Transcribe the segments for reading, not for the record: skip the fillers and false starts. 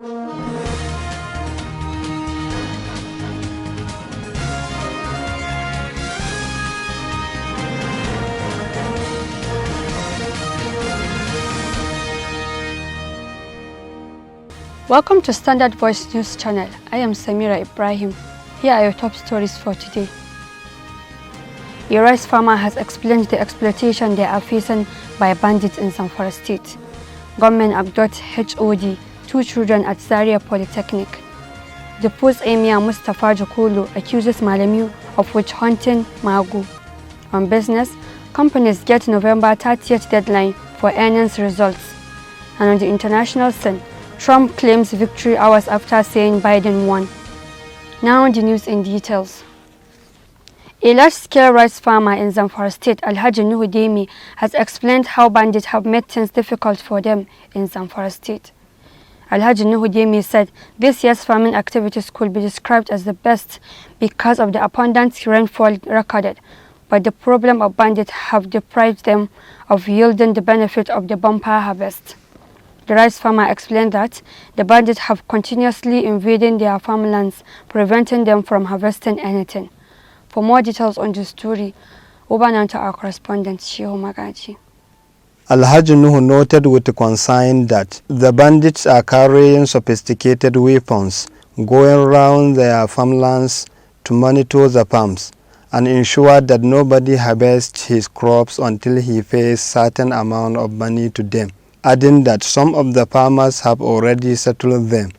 Welcome to Standard Voice News Channel. I am Samira Ibrahim. Here are your top stories for today. A rice farmer has explained the exploitation they are facing by bandits in Zamfara State. Gunmen abduct HOD, 2 children at Zaria Polytechnic. The post emir Mustafa Jakolo accuses Malami of witch hunting Magu. On business, companies get November 30th deadline for earnings results. And on the international scene, Trump claims victory hours after saying Biden won. Now the news in details. A large-scale rice farmer in Zamfara State, Alhaji Nuhu Demi, has explained how bandits have made things difficult for them in Zamfara State. Alhaji Nuhu Demi said this year's farming activities could be described as the best because of the abundant rainfall recorded, but the problem of bandits have deprived them of yielding the benefit of the bumper harvest. The rice farmer explained that the bandits have continuously invading their farmlands, preventing them from harvesting anything. For more details on the story, over now to our correspondent, Shehu Magaji. Alhaji Nuhu noted with concern that the bandits are carrying sophisticated weapons, going around their farmlands to monitor the farms and ensure that nobody harvests his crops until he pays certain amount of money to them, adding that some of the farmers have already settled them.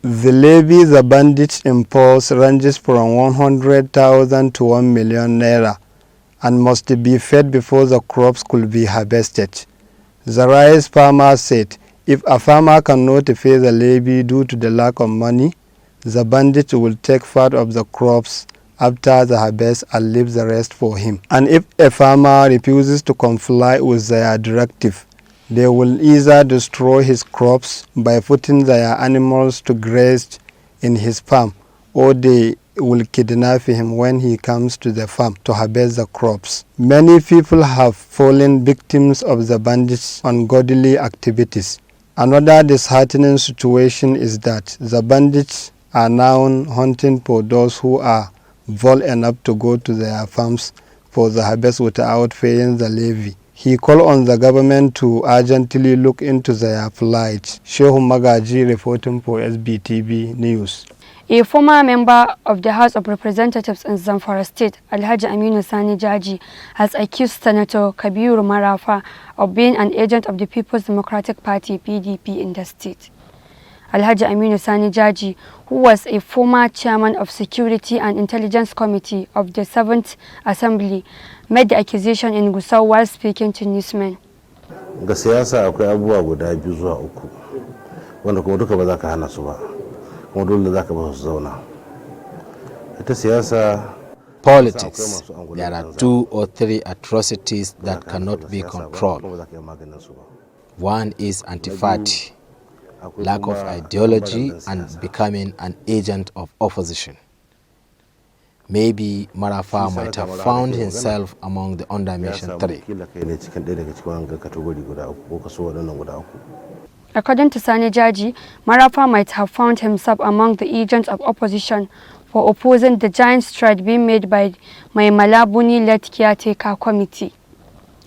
The levy the bandits impose ranges from 100,000 to 1 million naira and must be paid before the crops could be harvested. The rice farmer said if a farmer cannot pay the levy due to the lack of money, the bandits will take part of the crops after the harvest and leave the rest for him. And if a farmer refuses to comply with their directive, they will either destroy his crops by putting their animals to graze in his farm, or they will kidnap him when he comes to the farm to harvest the crops. Many people have fallen victims of the bandits' ungodly activities. Another disheartening situation is that the bandits are now hunting for those who are bold enough to go to their farms for the harvest without paying the levy. He called on the government to urgently look into their plight. Shehu Magaji reporting for SBTV News. A former member of the House of Representatives in Zamfara State, Alhaji Aminu Sani Jaji, has accused Senator Kabiru Marafa of being an agent of the People's Democratic Party (PDP) in the state. Alhaji Aminu Sani Jaji, who was a former chairman of Security and Intelligence Committee of the 7th Assembly, made the accusation in Gusau while speaking to newsmen. Ga siyasa akwai abubuwa guda 2 zuwa 3 wanda kuma duka ba za ka hana su ba, kuma dole za ka ba su zauna. Ita siyasa politics, there are 2 or 3 atrocities that cannot be controlled. One is anti-party, lack of ideology, and becoming an agent of opposition. Maybe Marafa might have found himself among the under Mission 3. According to Sani Jaji, Marafa might have found himself among the agents of opposition for opposing the giant stride being made by my Malabuni-led caretaker committee.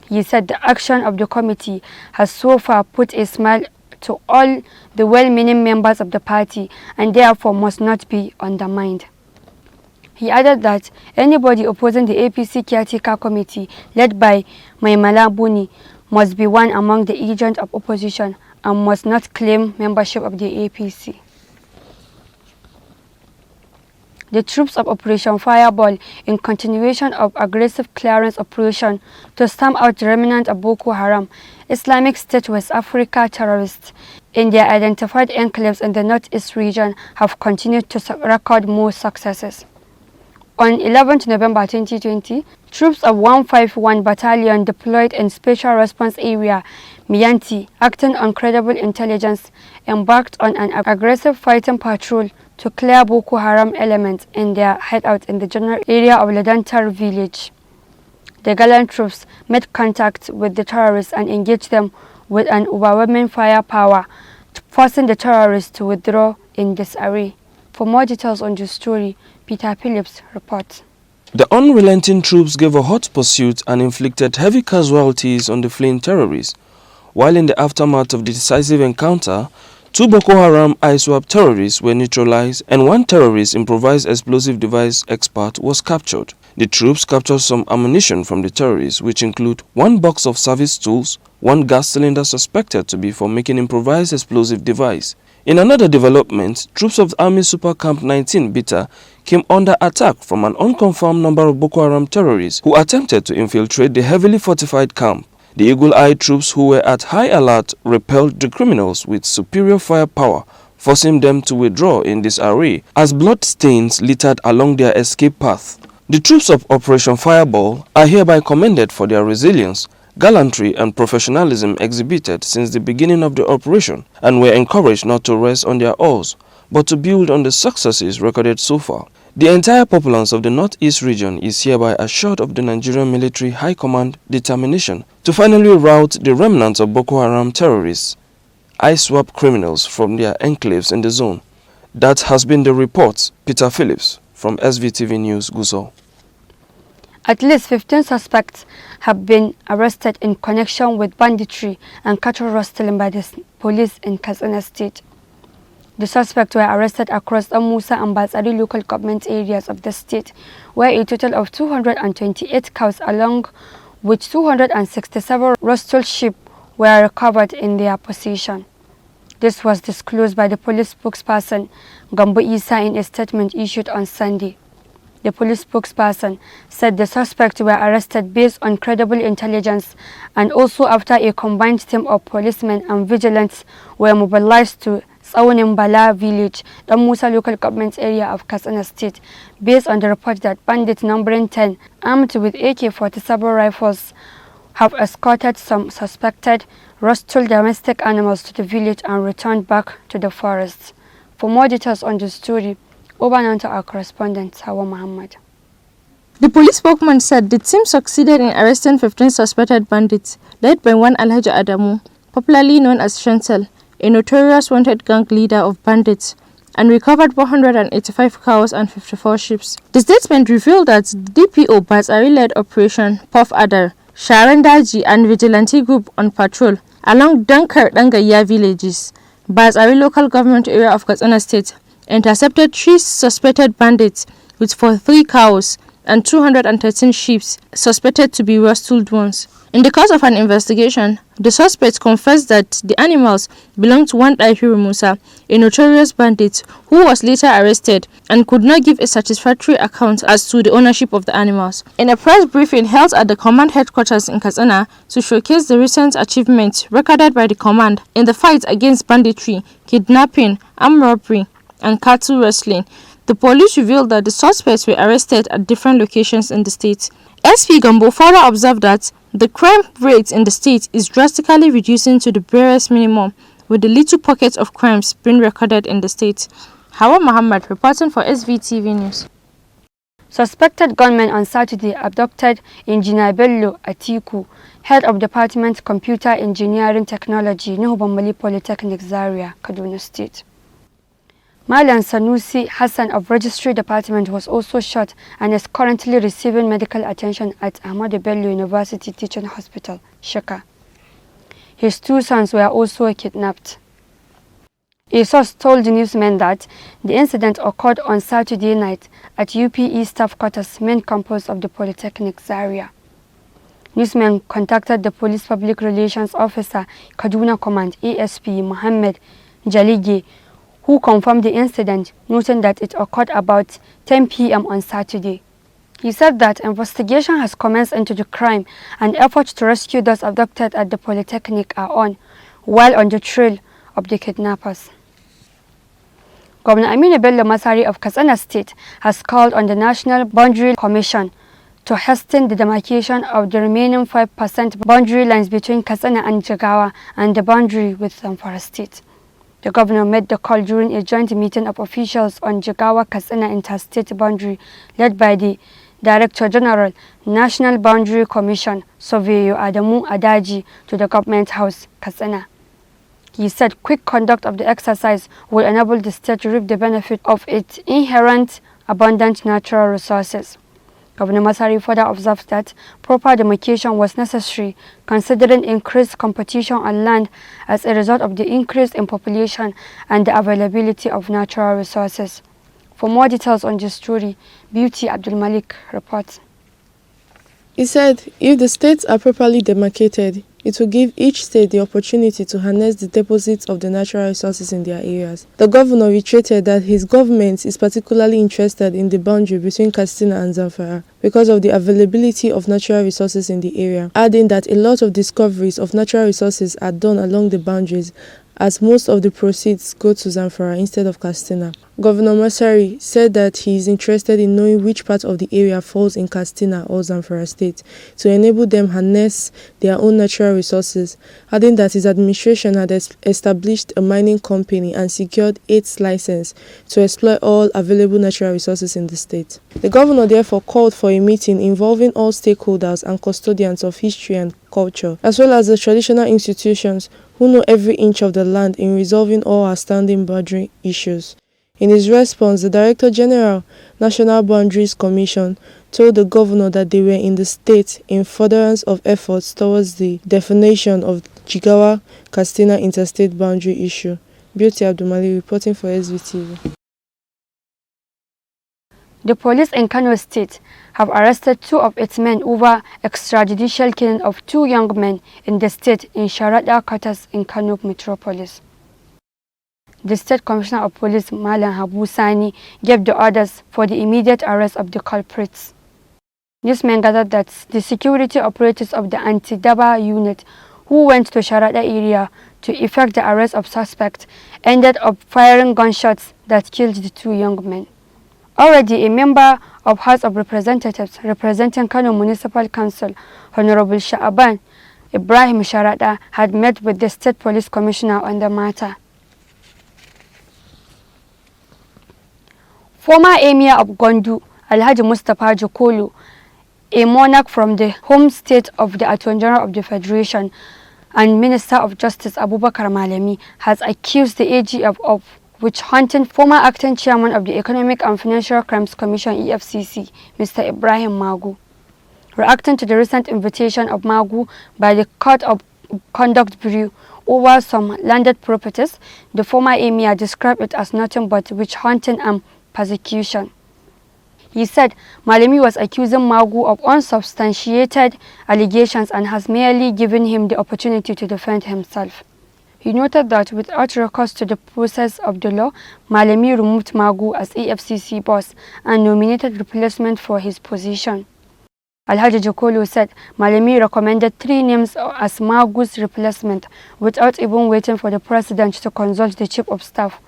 He said the action of the committee has so far put a smile to all the well-meaning members of the party and therefore must not be undermined. He added that anybody opposing the APC caretaker committee led by Maimala Buni must be one among the agents of opposition and must not claim membership of the APC. The troops of Operation Fireball, in continuation of aggressive clearance operation to stamp out the remnant of Boko Haram, Islamic State West Africa terrorists in their identified enclaves in the northeast region, have continued to record more successes. On 11th November 2020, troops of 151 Battalion deployed in Special Response Area, Miyanti, acting on credible intelligence, embarked on an aggressive fighting patrol to clear Boko Haram elements in their hideout in the general area of Ledantar village. The gallant troops made contact with the terrorists and engaged them with an overwhelming firepower, forcing the terrorists to withdraw in disarray. For more details on this story, Peter Phillips reports. The unrelenting troops gave a hot pursuit and inflicted heavy casualties on the fleeing terrorists, while in the aftermath of the decisive encounter, 2 Boko Haram ISWAP terrorists were neutralized and 1 terrorist improvised explosive device expert was captured. The troops captured some ammunition from the terrorists, which include 1 box of service tools, 1 gas cylinder suspected to be for making improvised explosive device. In another development, troops of Army Super Camp 19 Bita came under attack from an unconfirmed number of Boko Haram terrorists who attempted to infiltrate the heavily fortified camp. The eagle-eyed troops who were at high alert repelled the criminals with superior firepower, forcing them to withdraw in disarray as blood stains littered along their escape path. The troops of Operation Fireball are hereby commended for their resilience, gallantry and professionalism exhibited since the beginning of the operation, and were encouraged not to rest on their oars, but to build on the successes recorded so far. The entire populace of the Northeast region is hereby assured of the Nigerian Military High Command determination to finally rout the remnants of Boko Haram terrorists, ISWAP criminals from their enclaves in the zone. That has been the report. Peter Phillips from SVTV News, Gusau. At least 15 suspects have been arrested in connection with banditry and cattle rustling by the police in Katsina State. The suspects were arrested across the Musa and Batsari local government areas of the state, where a total of 228 cows along with 267 rustled sheep were recovered in their possession. This was disclosed by the police spokesperson, Gambo Isa, in a statement issued on Sunday. The police spokesperson said the suspects were arrested based on credible intelligence and also after a combined team of policemen and vigilantes were mobilized to Tsaunin village, the Musa local government area of Katsina State, based on the report that bandits numbering 10, armed with AK-47 rifles, have escorted some suspected rustled domestic animals to the village and returned back to the forests. For more details on the story, over now to our correspondent, Hawa Muhammad. The police spokesman said the team succeeded in arresting 15 suspected bandits, led by one Alhaji Adamu, popularly known as Shantel, a notorious wanted gang leader of bandits, and recovered 485 cows and 54 sheep. The statement revealed that the DPO Batsari-led Operation Puff Adar, Sharan Daji and vigilante group on patrol along Dankar Dangaya villages, Batsari local government area of Katsina State, intercepted 3 suspected bandits with 43 cows and 213 sheep suspected to be rustled ones. In the course of an investigation, the suspects confessed that the animals belonged to one Dahiru Musa, a notorious bandit who was later arrested and could not give a satisfactory account as to the ownership of the animals. In a press briefing held at the command headquarters in Katsina to showcase the recent achievements recorded by the command in the fight against banditry, kidnapping, armed robbery, and cattle rustling, the police revealed that the suspects were arrested at different locations in the state. SP Gambo further observed that the crime rate in the state is drastically reducing to the barest minimum, with the little pockets of crimes being recorded in the state. Hawa Muhammad reporting for SVTV News. Suspected gunmen on Saturday abducted Engineer Bello Atiku, head of Department Computer Engineering Technology, Nuhu Bambali Polytechnic, Zaria, Kaduna State. Malan Sanusi Hassan of Registry Department was also shot and is currently receiving medical attention at Ahmadu Bello University Teaching Hospital, Shaka. His 2 sons were also kidnapped. A source told the newsmen that the incident occurred on Saturday night at UPE staff quarters, main campus of the Polytechnic, Zaria. Newsmen contacted the police public relations officer, Kaduna Command, ASP Mohammed Jalige, who confirmed the incident, noting that it occurred about 10 p.m. on Saturday. He said that investigation has commenced into the crime and efforts to rescue those abducted at the Polytechnic are on, while on the trail of the kidnappers. Governor Aminu Bello Masari of Katsina State has called on the National Boundary Commission to hasten the demarcation of the remaining 5% boundary lines between Katsina and Jigawa and the boundary with Zamfara State. The governor made the call during a joint meeting of officials on Jigawa-Katsina interstate boundary led by the Director General, National Boundary Commission, Surveyor Adamu Adaji, to the Government House, Katsina. He said quick conduct of the exercise will enable the state to reap the benefit of its inherent abundant natural resources. Governor Masari further observed that proper demarcation was necessary considering increased competition on land as a result of the increase in population and the availability of natural resources. For more details on this story, Beauty Abdul Malik reports. He said, if the states are properly demarcated, it will give each state the opportunity to harness the deposits of the natural resources in their areas. The governor reiterated that his government is particularly interested in the boundary between Katsina and Zamfara because of the availability of natural resources in the area, adding that a lot of discoveries of natural resources are done along the boundaries, as most of the proceeds go to Zamfara instead of Katsina. Governor Masari said that he is interested in knowing which part of the area falls in Katsina or Zamfara state to enable them harness their own natural resources, adding that his administration had established a mining company and secured its license to exploit all available natural resources in the state. The governor therefore called for a meeting involving all stakeholders and custodians of history and culture, as well as the traditional institutions who know every inch of the land in resolving all outstanding boundary issues. In his response, the Director General, National Boundaries Commission, told the governor that they were in the state in furtherance of efforts towards the definition of Jigawa-Katsina interstate boundary issue. Beauty Abdumali reporting for SVTV. The police in Kano State have arrested 2 of its men over extrajudicial killing of 2 young men in the state in Sharaɗa quarters in Kano metropolis. The State Commissioner of Police, Malam Habu Sani, gave the orders for the immediate arrest of the culprits. Newsmen gathered that the security operatives of the anti-Daba unit who went to Sharaɗa area to effect the arrest of suspects ended up firing gunshots that killed the 2 young men. Already a member of House of Representatives representing Kano Municipal Council, Honorable Sha'aban Ibrahim Sharaɗa, had met with the State Police Commissioner on the matter. Former Emir of Gondu, Alhaji Mustapha Jokolo, a monarch from the home state of the Attorney General of the Federation, and Minister of Justice Abubakar Malami, has accused the AGF of witch-hunting former acting chairman of the Economic and Financial Crimes Commission (EFCC), Mr. Ibrahim Magu. Reacting to the recent invitation of Magu by the Court of Conduct Bureau over some landed properties, the former emir described it as nothing but witch-hunting and persecution. He said Malami was accusing Magu of unsubstantiated allegations and has merely given him the opportunity to defend himself. He noted that without recourse to the process of the law, Malami removed Magu as EFCC boss and nominated replacement for his position. Alhaji Jokolo said Malami recommended 3 names as Magu's replacement without even waiting for the president to consult the chief of staff,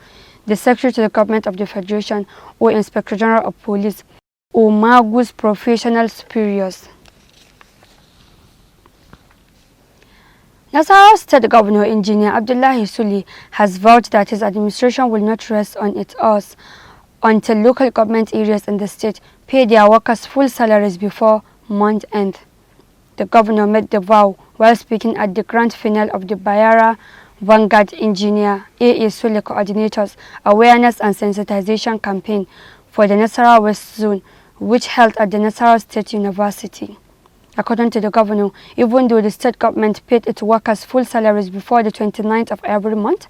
the secretary to the government of the federation, or inspector general of police, or Magu's professional superiors. Nasarawa State Governor Engineer Abdullahi Sule has vowed that his administration will not rest on its oars until local government areas in the state pay their workers full salaries before month end. The governor made the vow while speaking at the grand finale of the Bayara Vanguard Engineer A.A. Sule Coordinators Awareness and Sensitization Campaign for the Nasarawa West Zone, which held at the Nasarawa State University. According to the governor, even though the state government paid its workers full salaries before the 29th of every month,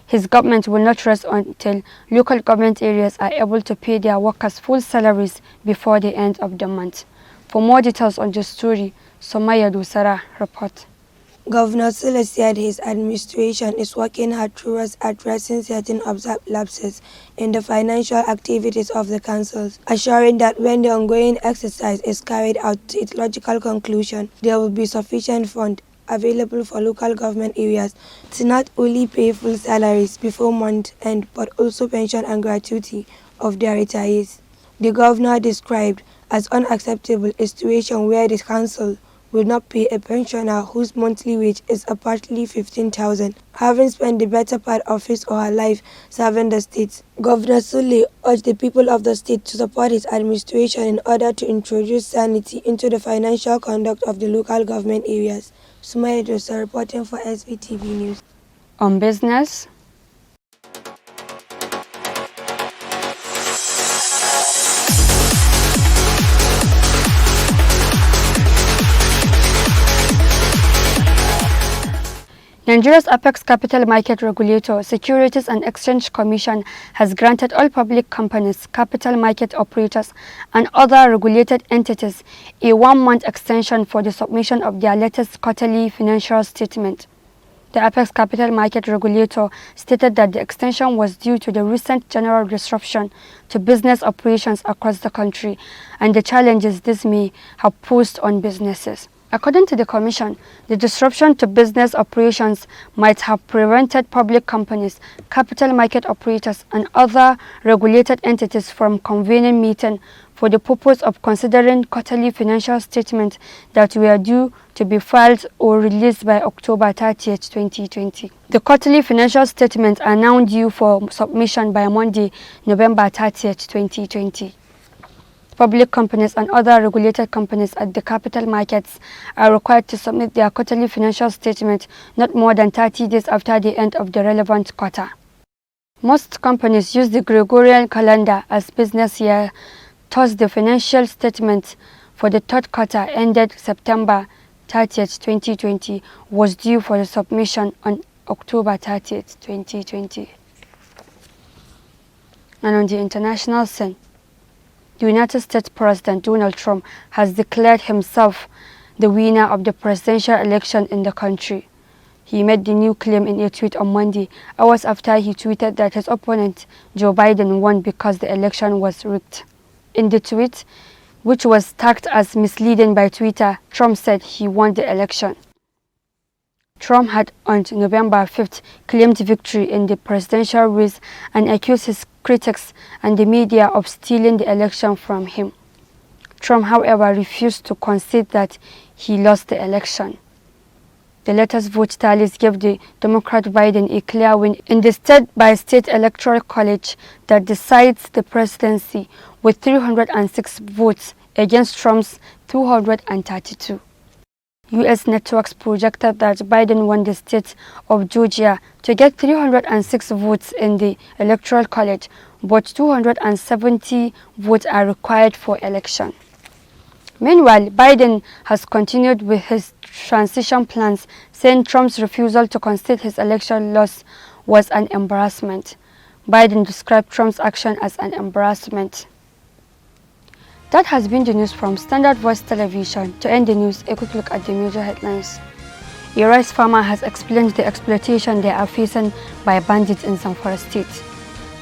his government will not rest until local government areas are able to pay their workers full salaries before the end of the month. For more details on this story, Somaya Dusara report. Governor Sule said his administration is working hard towards addressing certain observed lapses in the financial activities of the councils, assuring that when the ongoing exercise is carried out to its logical conclusion, there will be sufficient funds available for local government areas to not only pay full salaries before month end but also pension and gratuity of their retirees. The governor described as unacceptable a situation where the council will not pay a pensioner whose monthly wage is approximately 15,000, having spent the better part of his or her life serving the state. Governor Sule urged the people of the state to support his administration in order to introduce sanity into the financial conduct of the local government areas. Sumaya Dosa reporting for SVTV News. On business, Nigeria's apex capital market regulator, Securities and Exchange Commission, has granted all public companies, capital market operators, and other regulated entities a 1-month extension for the submission of their latest quarterly financial statement. The apex capital market regulator stated that the extension was due to the recent general disruption to business operations across the country and the challenges this may have posed on businesses. According to the Commission, the disruption to business operations might have prevented public companies, capital market operators, and other regulated entities from convening meetings for the purpose of considering quarterly financial statements that were due to be filed or released by October 30, 2020. The quarterly financial statements are now due for submission by Monday, November 30, 2020. Public companies and other regulated companies at the capital markets are required to submit their quarterly financial statement not more than 30 days after the end of the relevant quarter. Most companies use the Gregorian calendar as business year, thus the financial statement for the third quarter ended September 30th, 2020 was due for the submission on October 30th, 2020. And on the international scene, the United States President Donald Trump has declared himself the winner of the presidential election in the country. He made the new claim in a tweet on Monday, hours after he tweeted that his opponent, Joe Biden, won because the election was rigged. In the tweet, which was tagged as misleading by Twitter, Trump said he won the election. Trump had on November 5th claimed victory in the presidential race and accused his critics and the media of stealing the election from him. Trump, however, refused to concede that he lost the election. The latest vote tallies gave the Democrat Biden a clear win in the state-by-state electoral college that decides the presidency with 306 votes against Trump's 232. U.S. networks projected that Biden won the state of Georgia to get 306 votes in the Electoral College, but 270 votes are required for election. Meanwhile, Biden has continued with his transition plans, saying Trump's refusal to concede his election loss was an embarrassment. Biden described Trump's action as an embarrassment. That has been the news from Standard Voice Television. To end the news, a quick look at the major headlines. A rice farmer has explained the exploitation they are facing by bandits in Zamfara State.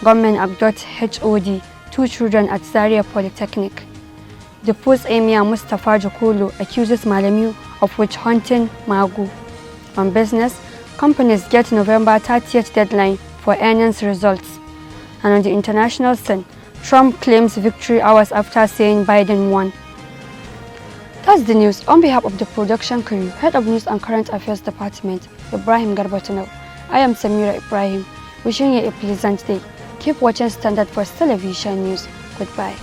Gunmen abduct HOD, 2 children at Zaria Polytechnic. The post emir Mustafa Jakolo accuses Malami of witch hunting Magu. On business, companies get November 30th deadline for earnings results. And on the international scene, Trump claims victory hours after saying Biden won. That's the news. On behalf of the production crew, Head of News and Current Affairs Department, Ibrahim Garbatino, I am Samira Ibrahim, wishing you a pleasant day. Keep watching Standard Voice Television News. Goodbye.